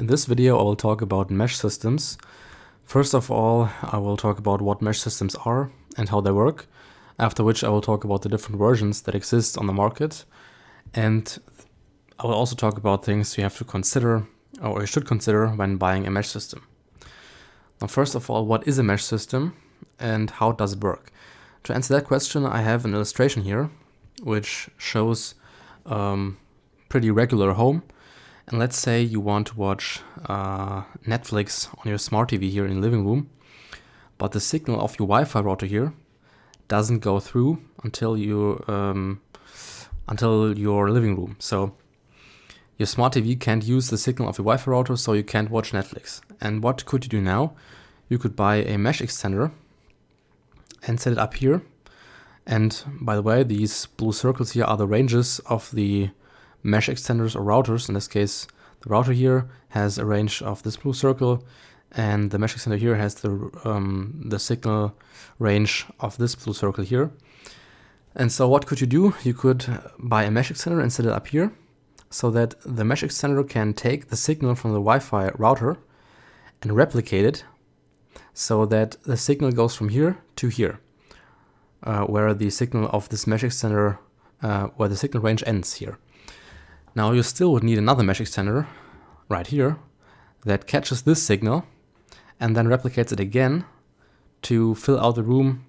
In this video I will talk about mesh systems. First of all, I will talk about what mesh systems are and how they work, after which I will talk about the different versions that exist on the market, and I will also talk about things you have to consider or you should consider when buying a mesh system. Now, first of all, what is a mesh system and how does it work? To answer that question, I have an illustration here which shows pretty regular home. And let's say you want to watch Netflix on your smart TV here in the living room, but the signal of your Wi-Fi router here doesn't go through until your living room. So your smart TV can't use the signal of your Wi-Fi router, so you can't watch Netflix. And what could you do now? You could buy a mesh extender and set it up here. And by the way, these blue circles here are the ranges of the mesh extenders or routers. In this case, the router here has a range of this blue circle, and the mesh extender here has the signal range of this blue circle here. And so what could you do? You could buy a mesh extender and set it up here so that the mesh extender can take the signal from the Wi-Fi router and replicate it so that the signal goes from here to here, where the signal of this mesh extender, where the signal range ends here. Now you still would need another mesh extender right here that catches this signal and then replicates it again to fill out the room,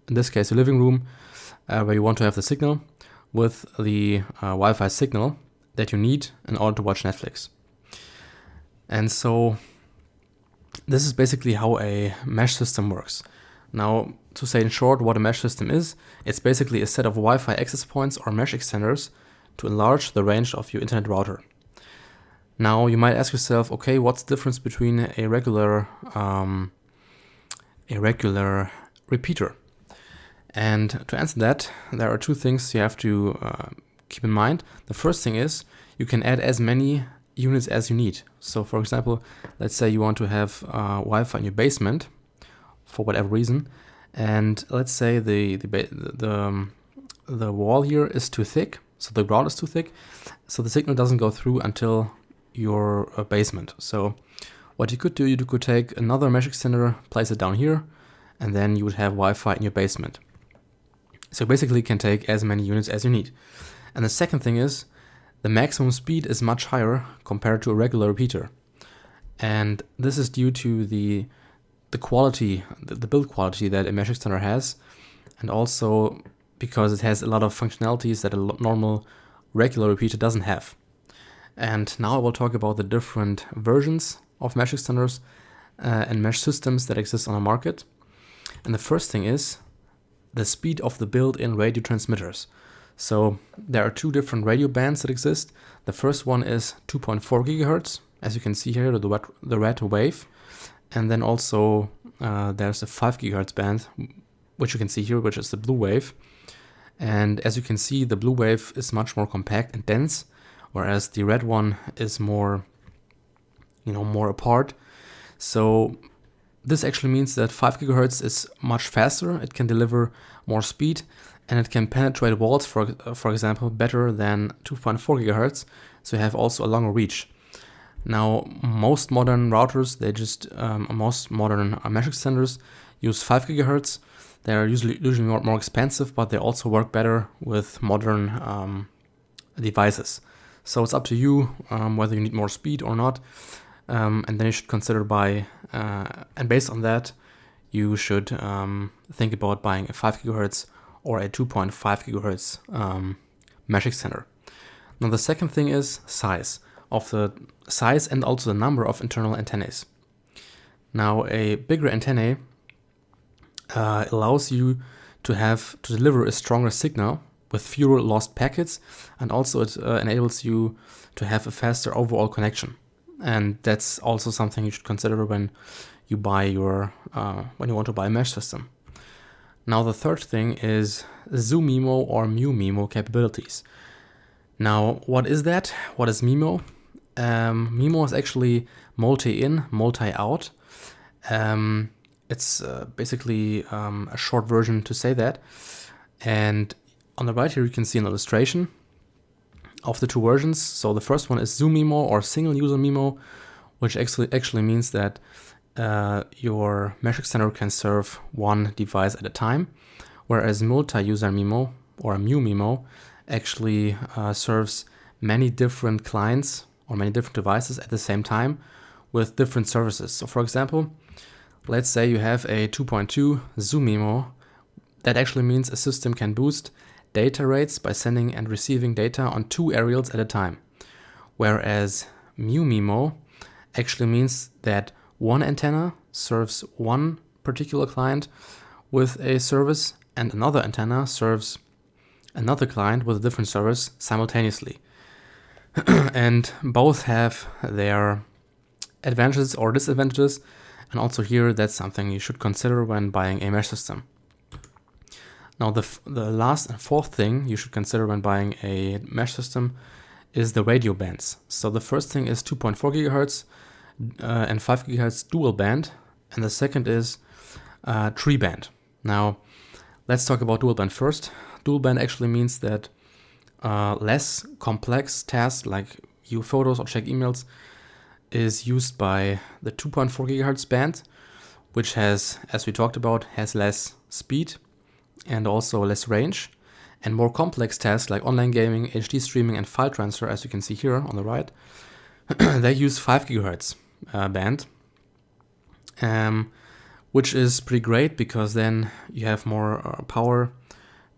in this case the living room, where you want to have the signal with the Wi-Fi signal that you need in order to watch Netflix. And so this is basically how a mesh system works. Now, to say in short what a mesh system is, it's basically a set of Wi-Fi access points or mesh extenders to enlarge the range of your internet router. Now you might ask yourself, okay, what's the difference between a regular repeater? And to answer that, there are two things you have to keep in mind. The first thing is you can add as many units as you need. So for example, let's say you want to have Wi-Fi in your basement for whatever reason, and let's say the wall here is too thick. So the ground is too thick, so the signal doesn't go through until your basement. So what you could do, you could take another mesh extender, place it down here, and then you would have Wi-Fi in your basement. So basically you can take as many units as you need. And the second thing is, the maximum speed is much higher compared to a regular repeater. And this is due to the quality, the build quality that a mesh extender has, and also because it has a lot of functionalities that a normal regular repeater doesn't have. And now I will talk about the different versions of mesh extenders and mesh systems that exist on the market. And the first thing is the speed of the built-in radio transmitters. So there are two different radio bands that exist. The first one is 2.4 gigahertz, as you can see here, the red wave. And then also there's a 5 gigahertz band, which you can see here, which is the blue wave. And as you can see, the blue wave is much more compact and dense, whereas the red one is more apart. So this actually means that 5 gigahertz is much faster, it can deliver more speed, and it can penetrate walls, for example, better than 2.4 gigahertz, so you have also a longer reach. Now, most modern routers, most modern mesh extenders use 5 gigahertz. They're usually more expensive, but they also work better with modern devices. So it's up to you whether you need more speed or not. And then you should consider and based on that, you should think about buying a 5 gigahertz or a 2.5 gigahertz mesh extender. Now the second thing is size and also the number of internal antennas. Now a bigger antenna allows you to deliver a stronger signal with fewer lost packets, and also it enables you to have a faster overall connection. And that's also something you should consider when you want to buy a mesh system. Now the third thing is ZooMIMO or MU-MIMO capabilities. Now what is that? What is MIMO? MIMO is actually multi-in, multi-out. It's basically a short version to say that. And on the right here you can see an illustration of the two versions. So the first one is ZooMIMO or single user MIMO, which actually means that your mesh extender can serve one device at a time, whereas multi-user MIMO or MuMIMO actually serves many different clients or many different devices at the same time with different services. So for example, let's say you have a 2.2 Zoom MIMO. That actually means a system can boost data rates by sending and receiving data on 2 aerials at a time. Whereas MuMIMO actually means that one antenna serves one particular client with a service and another antenna serves another client with a different service simultaneously. And both have their advantages or disadvantages, and also here that's something you should consider when buying a mesh system. Now the last and fourth thing you should consider when buying a mesh system is the radio bands. So the first thing is 2.4 GHz and 5 GHz dual band, and the second is tree band. Now let's talk about dual band first. Dual band actually means that less complex tasks like view photos or check emails is used by the 2.4 GHz band, which has, as we talked about, has less speed and also less range. And more complex tasks like online gaming, HD streaming, and file transfer, as you can see here on the right, they use 5 GHz band, which is pretty great because then you have more power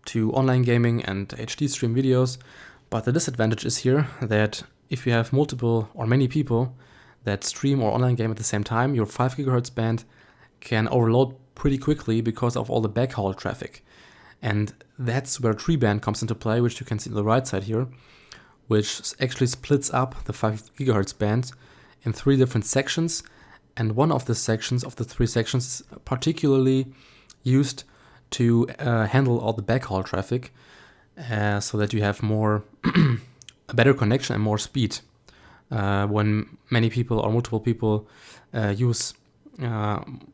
to online gaming and HD stream videos. But the disadvantage is here that if you have multiple or many people that stream or online game at the same time, your 5 GHz band can overload pretty quickly because of all the backhaul traffic. And that's where tree band comes into play, which you can see on the right side here, which actually splits up the 5 GHz band in 3 different sections. And one of the sections of the 3 sections is particularly used to handle all the backhaul traffic so that you have more a better connection and more speed when many people or multiple people use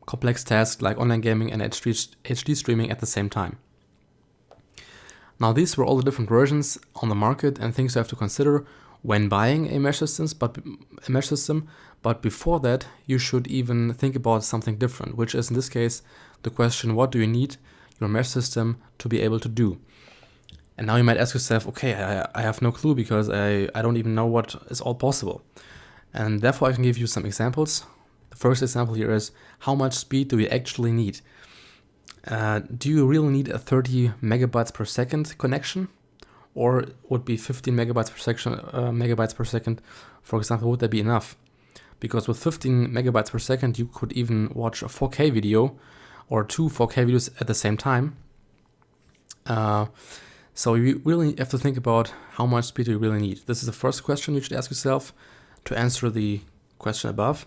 complex tasks like online gaming and HD streaming at the same time. Now these were all the different versions on the market and things you have to consider when buying a mesh system, but before that you should even think about something different, which is in this case the question, what do you need your mesh system to be able to do? And now you might ask yourself, okay, I have no clue because I don't even know what is all possible. And therefore I can give you some examples. The first example here is, how much speed do we actually need? Do you really need a 30 megabytes per second connection? Or would be 15 megabytes per second, for example, would that be enough? Because with 15 megabytes per second, you could even watch a 4K video or 2 4K videos at the same time. So you really have to think about how much speed do you really need. This is the first question you should ask yourself to answer the question above.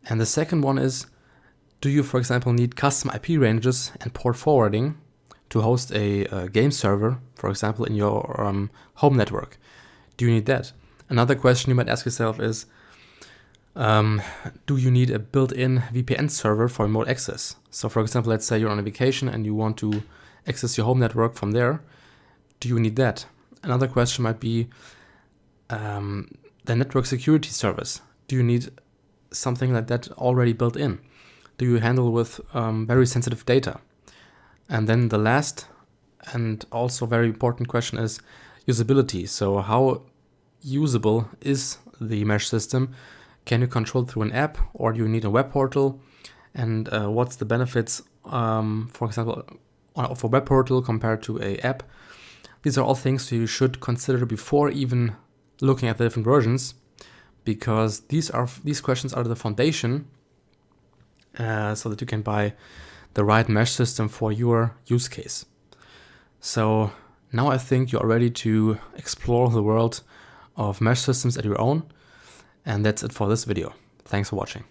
And the second one is, do you, for example, need custom IP ranges and port forwarding to host a game server, for example, in your home network? Do you need that? Another question you might ask yourself is, do you need a built-in VPN server for remote access? So, for example, let's say you're on a vacation and you want to access your home network from there. Do you need that? Another question might be the network security service. Do you need something like that already built in? Do you handle with very sensitive data? And then the last and also very important question is usability. So how usable is the mesh system? Can you control it through an app, or do you need a web portal? And what's the benefits, for example, of a web portal compared to an app? These are all things you should consider before even looking at the different versions, because these questions are the foundation so that you can buy the right mesh system for your use case. So now I think you are ready to explore the world of mesh systems at your own. And that's it for this video. Thanks for watching.